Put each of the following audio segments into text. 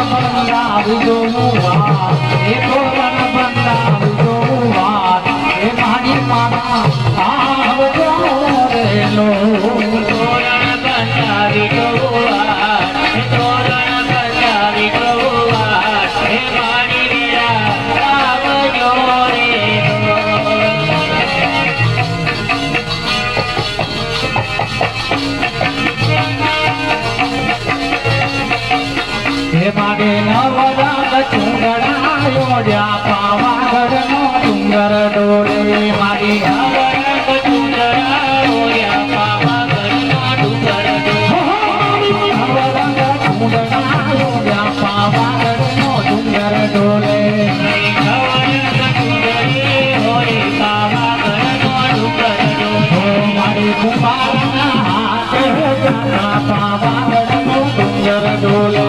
બંધાવી જોવા એ તોરણ બંધાવી જોવા એ મારી માના આવજો રેલો તોરણ બંધાવી જોવા એ તોરણ બંધાવી જોવા એ મારી વીરા આવજો રે માગે નવરંગ ચુંદડા યોડ્યા પાવાગઢનો ડુંગર ડોલે મારી નવરંગ ચુંદડા યોડ્યા પાવાગઢનો ડુંગર ડોલે નવરંગ ચુંદડા યોડ્યા પાવાગઢનો ડુંગર ડોલે નવરંગ ચુંદડી હોય પાવાગઢનો ડુંગર ડોલે મારી કુંભારના હાથે જાતા પાવાગઢનો ડુંગર ડોલે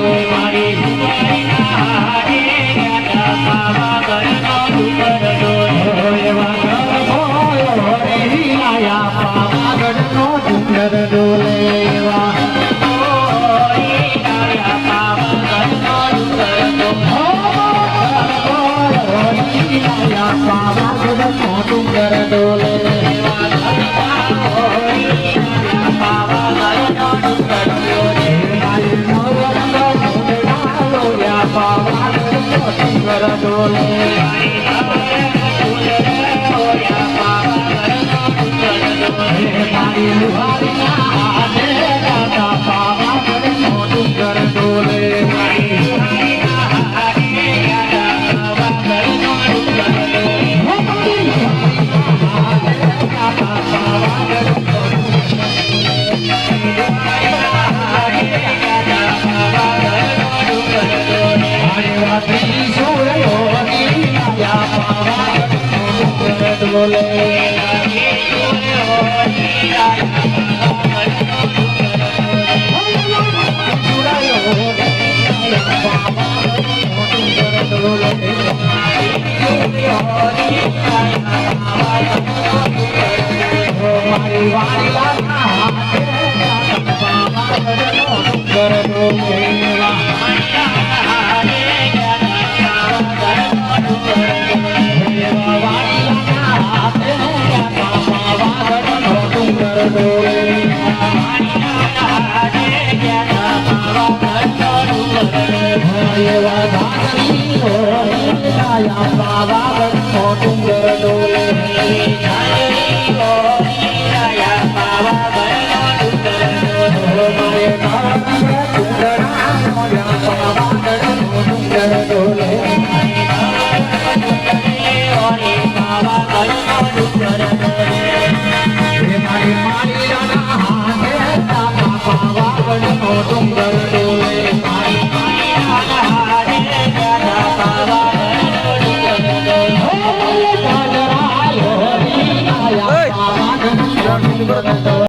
Baba